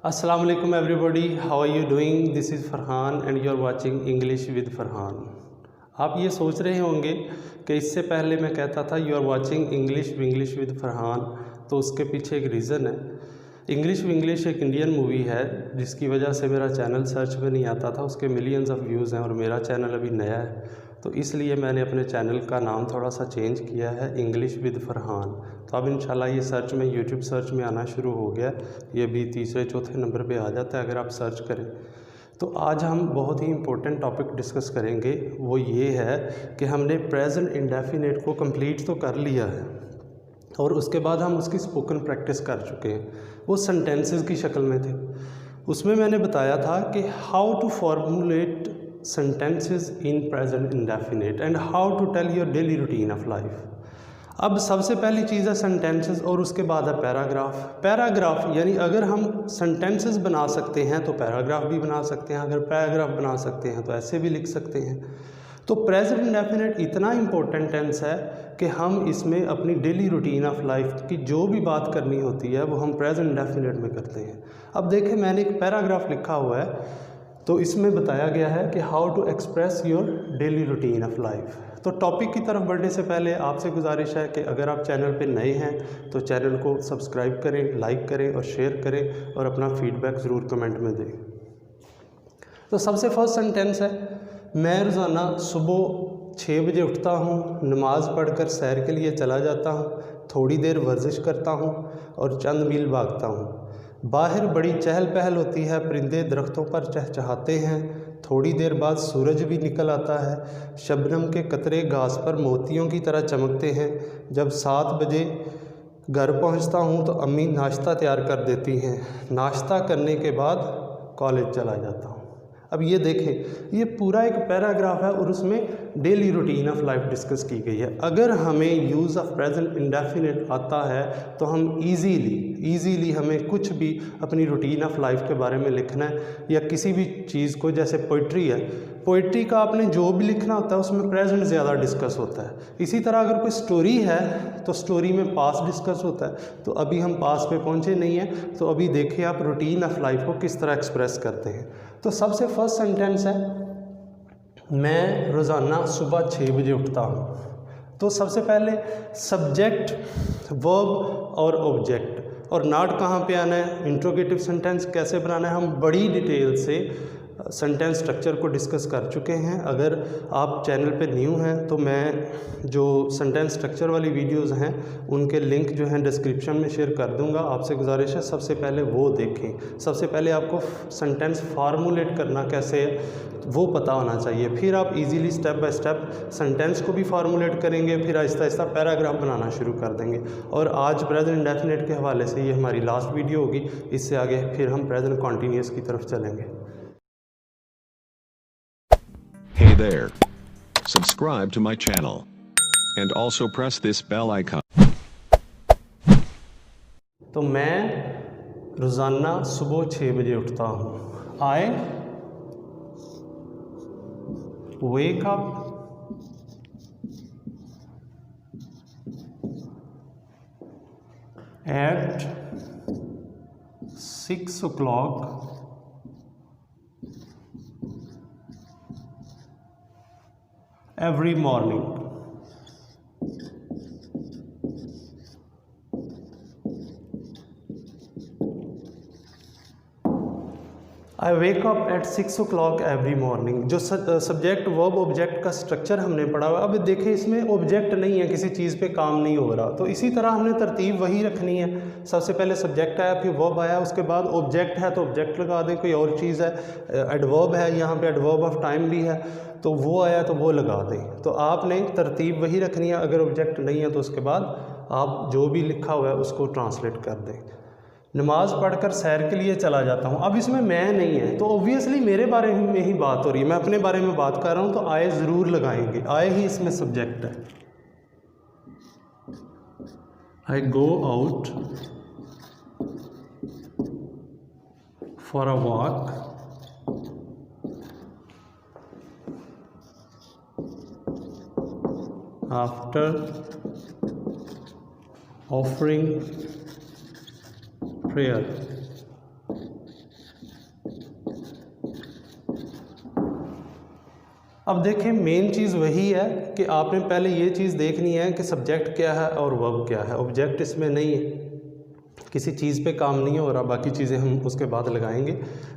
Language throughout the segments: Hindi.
अस्सलाम वालेकुम everybody, how are you doing? This is Farhan and you are watching English with Farhan. आप ये सोच रहे होंगे कि इससे पहले मैं कहता था you are watching English with Farhan, तो उसके पीछे एक रीज़न है। इंग्लिश एक इंडियन मूवी है जिसकी वजह से मेरा चैनल सर्च में नहीं आता था, उसके मिलियंस ऑफ व्यूज़ हैं और मेरा चैनल अभी नया है, तो इसलिए मैंने अपने चैनल का नाम थोड़ा सा चेंज किया है, इंग्लिश विद फरहान। तो अब इंशाल्लाह ये सर्च में यूट्यूब सर्च में आना शुरू हो गया, ये भी तीसरे चौथे नंबर पे आ जाता है अगर आप सर्च करें। तो आज हम बहुत ही इम्पोर्टेंट टॉपिक डिस्कस करेंगे, वो ये है कि हमने प्रेजेंट इंडेफिनिट को कंप्लीट तो कर लिया है और उसके बाद हम उसकी स्पोकन प्रैक्टिस कर चुके हैं। वो सेंटेंसेस की शक्ल में थे। उसमें मैंने बताया था कि how to formulate sentences in present indefinite and how to tell your daily routine of life। अब सबसे पहली चीज़ है सेंटेंसेस और उसके बाद है पैराग्राफ यानी अगर हम सेंटेंसेस बना सकते हैं तो पैराग्राफ भी बना सकते हैं, अगर पैराग्राफ बना सकते हैं तो ऐसे भी लिख सकते हैं। तो प्रेजेंट इंडेफिनिट इतना इम्पोर्टेंट टेंस है कि हम इसमें अपनी डेली रूटीन ऑफ लाइफ की जो भी बात करनी होती है वो हम प्रेजेंट इंडेफिनिट में करते हैं। अब देखें, मैंने एक पैराग्राफ लिखा हुआ है, तो इसमें बताया गया है कि how to express your daily routine of life. तो टॉपिक की तरफ बढ़ने से पहले आपसे गुजारिश है कि अगर आप चैनल पे नए हैं तो चैनल को सब्सक्राइब करें, लाइक करें और शेयर करें और अपना फीडबैक ज़रूर कमेंट में दें। तो सबसे फर्स्ट सेंटेंस है, मैं रोज़ाना सुबह 6 बजे उठता हूँ, नमाज़ पढ़कर सैर के लिए चला जाता हूँ, थोड़ी देर वर्जिश करता हूँ और चंद मील भागता हूँ। बाहर बड़ी चहल पहल होती है, परिंदे दरख्तों पर चहचहाते हैं, थोड़ी देर बाद सूरज भी निकल आता है, शबनम के कतरे घास पर मोतियों की तरह चमकते हैं। जब 7 बजे घर पहुंचता हूं तो अम्मी नाश्ता तैयार कर देती हैं। नाश्ता करने के बाद कॉलेज चला जाता हूं। अब ये देखें, ये पूरा एक पैराग्राफ है और उसमें daily routine of life discuss की गई है। अगर हमें यूज़ ऑफ प्रेजेंट इंडेफिनिट आता है तो हम इजीली हमें कुछ भी अपनी रूटीन ऑफ लाइफ के बारे में लिखना है या किसी भी चीज़ को, जैसे पोइट्री है, पोइट्री का आपने जो भी लिखना होता है उसमें प्रेजेंट ज़्यादा डिस्कस होता है। इसी तरह अगर कोई स्टोरी है तो स्टोरी में पास्ट डिस्कस होता है। तो अभी हम पास्ट पे पहुँचे नहीं हैं, तो अभी देखिए आप रूटीन ऑफ लाइफ को किस तरह एक्सप्रेस करते हैं। तो सबसे फर्स्ट सेंटेंस है, मैं रोज़ाना सुबह 6 बजे उठता हूँ। तो सबसे पहले सब्जेक्ट, वर्ब और ऑब्जेक्ट और नॉट कहाँ पे आना है, इंट्रोगेटिव सेंटेंस कैसे बनाना है, हम बड़ी डिटेल से सेंटेंस स्ट्रक्चर को डिस्कस कर चुके हैं। अगर आप चैनल पे न्यू हैं तो मैं जो सेंटेंस स्ट्रक्चर वाली वीडियोस हैं उनके लिंक जो हैं डिस्क्रिप्शन में शेयर कर दूंगा। आपसे गुजारिश है सबसे पहले वो देखें। सबसे पहले आपको सेंटेंस फार्मूलेट करना कैसे है वो पता होना चाहिए, फिर आप easily step by step sentence को भी फार्मूलेट करेंगे, फिर आहिस्ता आहिस्ता पैराग्राफ बनाना शुरू कर देंगे। और आज प्रेजेंट इंडेफिनिट के हवाले से ये हमारी लास्ट वीडियो होगी, इससे आगे फिर हम प्रेजेंट कॉन्टीन्यूअस की तरफ चलेंगे। Hey there. Subscribe to my channel. And also press this bell icon. तो मैं रोज़ाना सुबह 6 बजे उठता हूँ। I wake up at 6 o'clock every morning। I wake up at 6 o'clock every morning. जो सब्जेक्ट वर्ब ऑब्जेक्ट का स्ट्रक्चर हमने पढ़ा हुआ, अब देखें इसमें ऑब्जेक्ट नहीं है, किसी चीज़ पे काम नहीं हो रहा, तो इसी तरह हमने तरतीब वही रखनी है। सबसे पहले सब्जेक्ट आया, फिर वर्ब आया, उसके बाद ऑब्जेक्ट है तो ऑब्जेक्ट लगा दें, कोई और चीज़ है, एडवर्ब है, यहाँ पे एडवर्ब ऑफ टाइम भी है तो वो आया तो वो लगा दें। तो आपने तरतीब वही रखनी है। अगर ऑब्जेक्ट नहीं है तो उसके बाद आप जो भी लिखा हुआ है उसको ट्रांसलेट कर दें। नमाज पढ़कर सैर के लिए चला जाता हूँ। अब इसमें मैं नहीं है तो ऑब्वियसली मेरे बारे में ही बात हो रही है, मैं अपने बारे में बात कर रहा हूँ, तो आए ज़रूर लगाएंगे, आए ही इसमें सब्जेक्ट है। I go out for a walk after offering prayer। अब देखें मेन चीज़ वही है कि आपने पहले ये चीज़ देखनी है कि सब्जेक्ट क्या है और वर्ब क्या है। ऑब्जेक्ट इसमें नहीं है, किसी चीज़ पे काम नहीं हो रहा, बाकी चीज़ें हम उसके बाद लगाएंगे।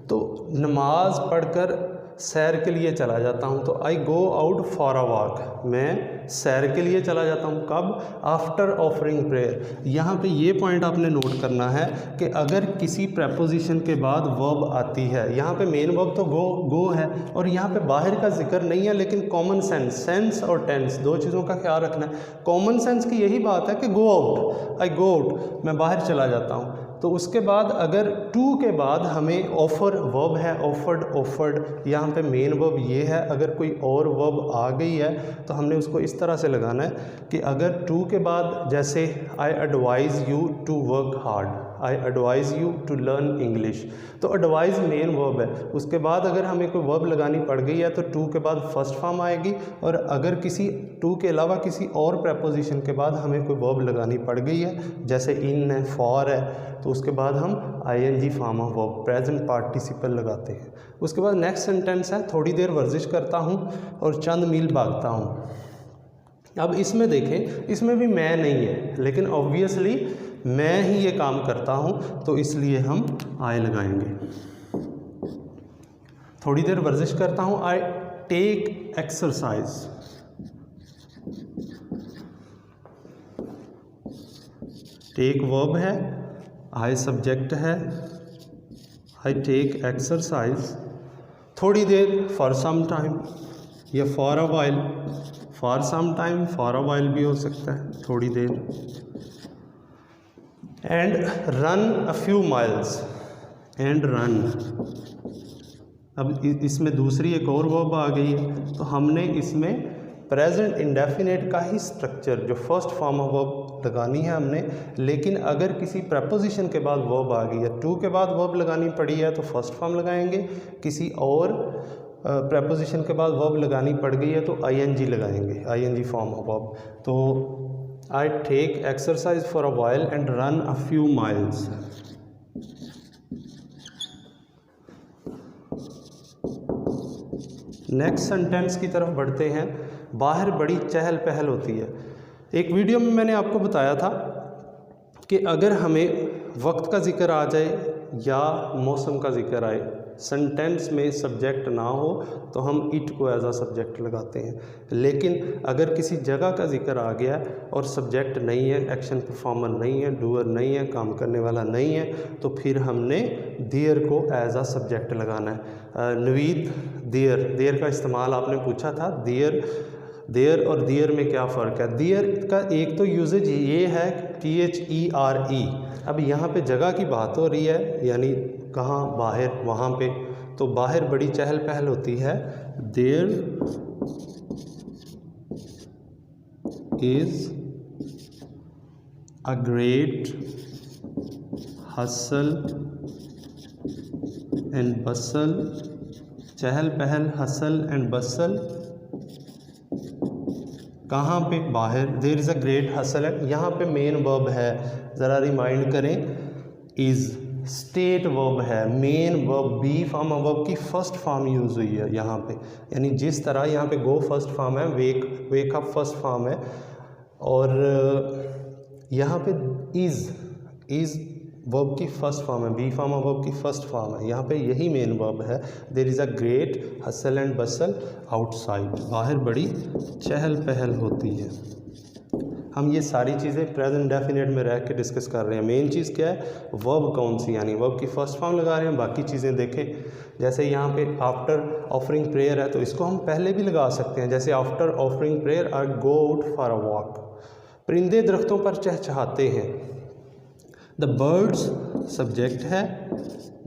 तो नमाज पढ़कर सैर के लिए चला जाता हूँ, तो I go out for a walk, मैं सैर के लिए चला जाता हूँ। कब? After offering prayer. यहाँ पे ये पॉइंट आपने नोट करना है कि अगर किसी प्रेपोजिशन के बाद वर्ब आती है, यहाँ पे मेन वर्ब तो गो है, और यहाँ पे बाहर का जिक्र नहीं है, लेकिन कॉमन सेंस और टेंस दो चीज़ों का ख्याल रखना है। कॉमन सेंस की यही बात है कि गो आउट, आई गो आउट, मैं बाहर चला जाता हूँ। तो उसके बाद अगर टू के बाद हमें ऑफर वर्ब है, ऑफर्ड, यहाँ पे मेन वर्ब ये है। अगर कोई और वर्ब आ गई है तो हमने उसको इस तरह से लगाना है कि अगर टू के बाद, जैसे I advise you to work hard, I advise you to learn English, तो एडवाइज़ मेन वर्ब है। उसके बाद अगर हमें कोई वर्ब लगानी पड़ गई है तो टू के बाद फर्स्ट फॉर्म आएगी, और अगर किसी टू के अलावा किसी और प्रेपोजिशन के बाद हमें कोई वर्ब लगानी पड़ गई है, जैसे इन है, फॉर है, तो उसके बाद हम ING form of verb, present participle लगाते हैं। उसके बाद नेक्स्ट सेंटेंस है, थोड़ी देर वर्जिश करता हूँ और चंद मील भागता हूँ। अब इसमें देखें, इसमें भी मैं नहीं है, लेकिन ऑब्वियसली मैं ही ये काम करता हूँ, तो इसलिए हम आई लगाएंगे। थोड़ी देर वर्जिश करता हूँ, I take exercise. Take verb है, आई सब्जेक्ट है, आई टेक एक्सरसाइज। थोड़ी देर फॉर सम टाइम या for a while, for some time, for a while भी हो सकता है, थोड़ी देर। And run a few miles, and run. अब इसमें दूसरी एक और वर्ब आ गई है, तो हमने इसमें प्रेजेंट इंडेफिनेट का ही स्ट्रक्चर, जो फर्स्ट फॉर्म ऑफ वर्ब लगानी है हमने। लेकिन अगर किसी प्रपोजिशन के बाद वर्ब आ गई है, टू के बाद वर्ब लगानी पड़ी है तो फर्स्ट फॉर्म लगाएंगे, किसी और प्रपोजिशन के बाद वर्ब लगानी पड़ गई है तो आईएनजी लगाएंगे, आईएनजी फॉर्म ऑफ वर्ब। तो I take exercise for a while and run a few miles. Next sentence की तरफ बढ़ते हैं। बाहर बड़ी चहल पहल होती है। एक वीडियो में मैंने आपको बताया था कि अगर हमें वक्त का जिक्र आ जाए या मौसम का जिक्र आए, सेंटेंस में सब्जेक्ट ना हो तो हम इट को एज आ सब्जेक्ट लगाते हैं। लेकिन अगर किसी जगह का जिक्र आ गया और सब्जेक्ट नहीं है, एक्शन परफॉर्मर नहीं है, डूअर नहीं है, काम करने वाला नहीं है, तो फिर हमने देयर को एज आ सब्जेक्ट लगाना है। नवीद, देयर का इस्तेमाल आपने पूछा था। देयर और दियर में क्या फ़र्क है? दियर का एक तो यूजेज ये है THERE। अब यहाँ पे जगह की बात हो रही है, यानी कहाँ? बाहर, वहाँ पे। तो बाहर बड़ी चहल पहल होती है। There is a great hustle and bustle. चहल पहल, हसल एंड बसल कहाँ पे? बाहर। There is a great hustle है, यहाँ पे मेन वर्ब है, ज़रा रिमाइंड करें, इज़ स्टेट वर्ब है, main verb be form verb की फर्स्ट फॉर्म यूज़ हुई है यहाँ पे। यानी जिस तरह यहाँ पे गो फर्स्ट फॉर्म है, वेक अप फर्स्ट फॉर्म है, और यहाँ पे इज़ वर्ब की फर्स्ट फॉर्म है, बी फॉर्म वर्ब की फर्स्ट फॉर्म है, यहाँ पे यही मेन वर्ब है। There is a great hustle and bustle outside, बाहर बड़ी चहल पहल होती है। हम ये सारी चीज़ें प्रेजेंट डेफिनेट में रह के डिस्कस कर रहे हैं। मेन चीज़ क्या है? वर्ब कौन सी, यानी वर्ब की फर्स्ट फॉर्म लगा रहे हैं। बाकी चीज़ें देखें, जैसे यहाँ पे आफ्टर ऑफरिंग प्रेयर है तो इसको हम पहले भी लगा सकते हैं, जैसे after offering prayer I go out for a walk. परिंदे दरख्तों पर चहचहाते हैं। द बर्ड्स सब्जेक्ट है,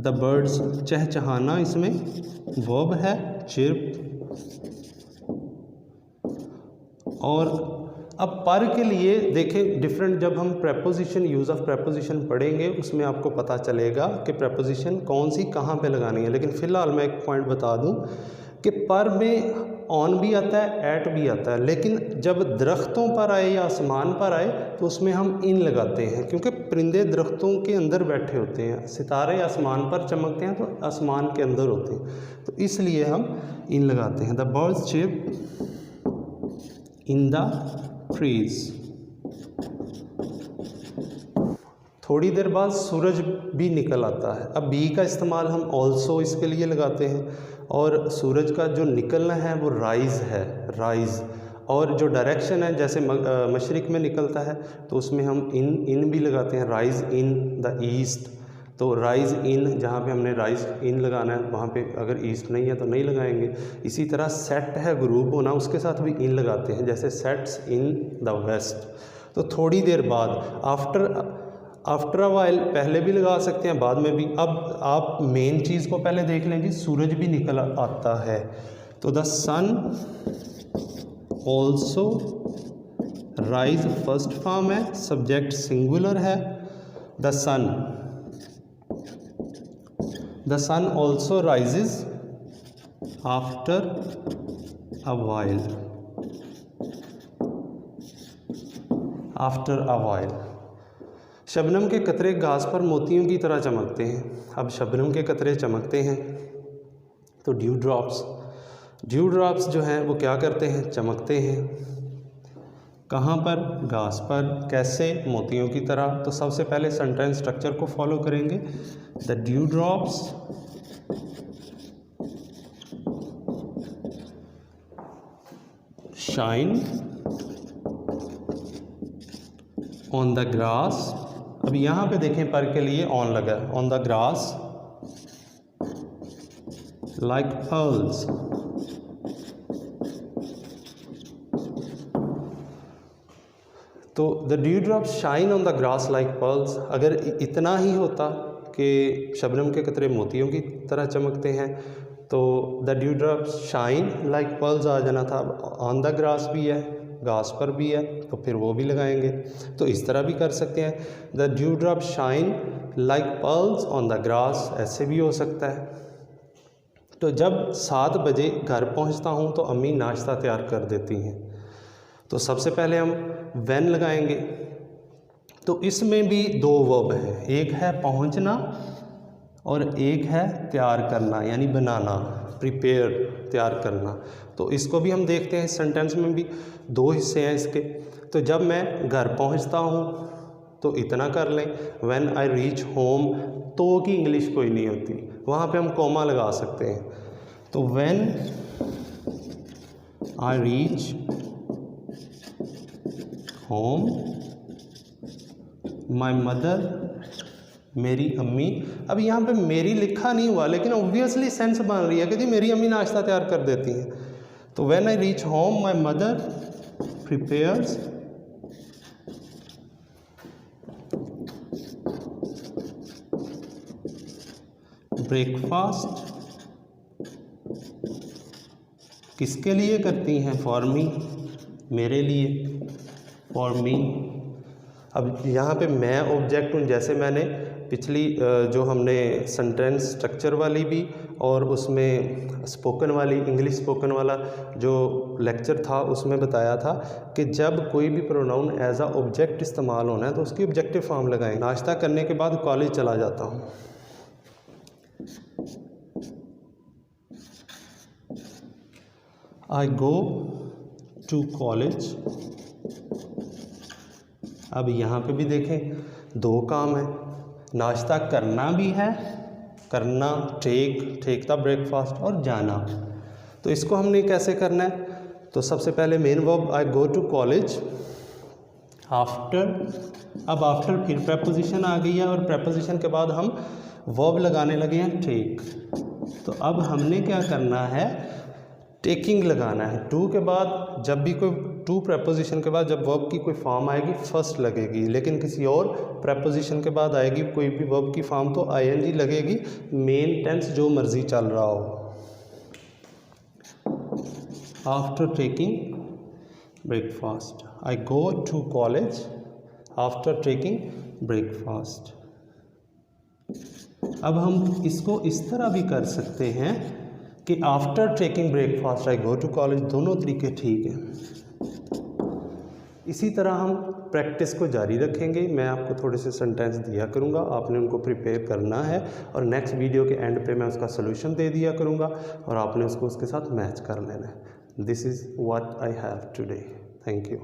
द बर्ड्स चहचहाना इसमें वर्ब है, चिर्प। और अब पर के लिए देखें डिफरेंट, जब हम प्रेपोजिशन, यूज़ ऑफ प्रेपोजिशन पढ़ेंगे उसमें आपको पता चलेगा कि प्रेपोजिशन कौन सी कहाँ पे लगानी है। लेकिन फ़िलहाल मैं एक पॉइंट बता दूं कि पर में ऑन भी आता है, एट भी आता है, लेकिन जब दरख्तों पर आए या आसमान पर आए तो उसमें हम इन लगाते हैं, क्योंकि परिंदे दरख्तों के अंदर बैठे होते हैं, सितारे आसमान पर चमकते हैं तो आसमान के अंदर होते हैं, तो इसलिए हम इन लगाते हैं। The birds chip in the trees. थोड़ी देर बाद सूरज भी निकल आता है। अब बी का इस्तेमाल हम ऑल्सो इसके लिए लगाते हैं, और सूरज का जो निकलना है वो राइज़ है, राइज़, और जो डायरेक्शन है जैसे मशरिक़ में निकलता है तो उसमें हम इन भी लगाते हैं, राइज़ इन द ईस्ट। तो राइज़ इन, जहाँ पे हमने राइज़ इन लगाना है वहाँ पे अगर ईस्ट नहीं है तो नहीं लगाएंगे। इसी तरह सेट है ग्रुप होना, उसके साथ भी इन लगाते हैं, जैसे सेट्स इन द वेस्ट। तो थोड़ी देर बाद आफ्टर अ वाइल, पहले भी लगा सकते हैं बाद में भी। अब आप मेन चीज़ को पहले देख लें जी, सूरज भी निकल आता है, तो the sun also rise first form है, सब्जेक्ट सिंगुलर है, the sun also rises after a while, after a while. शबनम के कतरे घास पर मोतियों की तरह चमकते हैं। अब शबनम के कतरे चमकते हैं तो ड्यू ड्रॉप्स जो हैं वो क्या करते हैं, चमकते हैं। कहाँ पर, घास पर। कैसे, मोतियों की तरह। तो सबसे पहले सेंटेंस स्ट्रक्चर को फॉलो करेंगे। The dew drops shine on the grass. अब यहाँ पे देखें पर के लिए ऑन लगा है, on the grass like pearls. तो the dew drops shine on the grass like pearls. अगर इतना ही होता कि शबनम के कतरे मोतियों की तरह चमकते हैं तो the dew drops shine like pearls आ जाना था। ऑन द ग्रास भी है, घास पर भी है, तो फिर वो भी लगाएंगे। तो इस तरह भी कर सकते हैं, the dew drop shine like pearls on the grass, ऐसे भी हो सकता है। तो जब 7 बजे घर पहुंचता हूं तो अम्मी नाश्ता तैयार कर देती हैं। तो सबसे पहले हम व्हेन लगाएंगे। तो इसमें भी 2 वर्ब हैं, एक है पहुंचना और एक है तैयार करना, यानी बनाना, प्रिपेयर, तैयार करना। तो इसको भी हम देखते हैं, सेंटेंस में भी 2 हिस्से हैं इसके। तो जब मैं घर पहुंचता हूं तो इतना कर लें, व्हेन आई रीच होम, तो की इंग्लिश कोई नहीं होती, वहाँ पे हम कॉमा लगा सकते हैं। तो when I reach home my mother, मेरी अम्मी। अब यहाँ पे मेरी लिखा नहीं हुआ, लेकिन ऑब्वियसली सेंस बन रही है कि जी मेरी अम्मी नाश्ता तैयार कर देती हैं। तो when I reach home my mother prepares breakfast. किसके लिए करती हैं, फॉर मी, मेरे लिए, फॉर मी। अब यहाँ पे मैं ऑब्जेक्ट हूँ, जैसे मैंने पिछली जो हमने सेंटेंस स्ट्रक्चर वाली भी और उसमें स्पोकन वाली, इंग्लिश स्पोकन वाला जो लेक्चर था उसमें बताया था कि जब कोई भी प्रोनाउन एज अ ऑब्जेक्ट इस्तेमाल होना है तो उसकी ऑब्जेक्टिव फॉर्म लगाएं। नाश्ता करने के बाद कॉलेज चला जाता हूँ। आई गो टू कॉलेज। अब यहाँ पे भी देखें 2 काम है, नाश्ता करना भी है, करना टेक द ब्रेकफास्ट, और जाना। तो इसको हमने कैसे करना है, तो सबसे पहले main verb I go to college, after, अब आफ्टर फिर प्रेपोजिशन आ गई है और प्रेपोजिशन के बाद हम वर्ब लगाने लगे हैं टेक। तो अब हमने क्या करना है, टेकिंग लगाना है। टू के बाद जब भी कोई, टू प्रेपोजिशन के बाद जब वर्ब की कोई फॉर्म आएगी फर्स्ट लगेगी, लेकिन किसी और प्रेपोजिशन के बाद आएगी कोई भी वर्ब की फॉर्म तो आईएनजी लगेगी, मेन टेंस जो मर्जी चल रहा हो। After taking breakfast, I go to college after taking breakfast. अब हम इसको इस तरह भी कर सकते हैं कि after taking breakfast I go to college, दोनों तरीके ठीक हैं। इसी तरह हम प्रैक्टिस को जारी रखेंगे। मैं आपको थोड़े से सेंटेंस दिया करूँगा, आपने उनको प्रिपेयर करना है और नेक्स्ट वीडियो के एंड पे मैं उसका सोल्यूशन दे दिया करूँगा और आपने उसको उसके साथ मैच कर लेना है। This is what I have today. Thank you.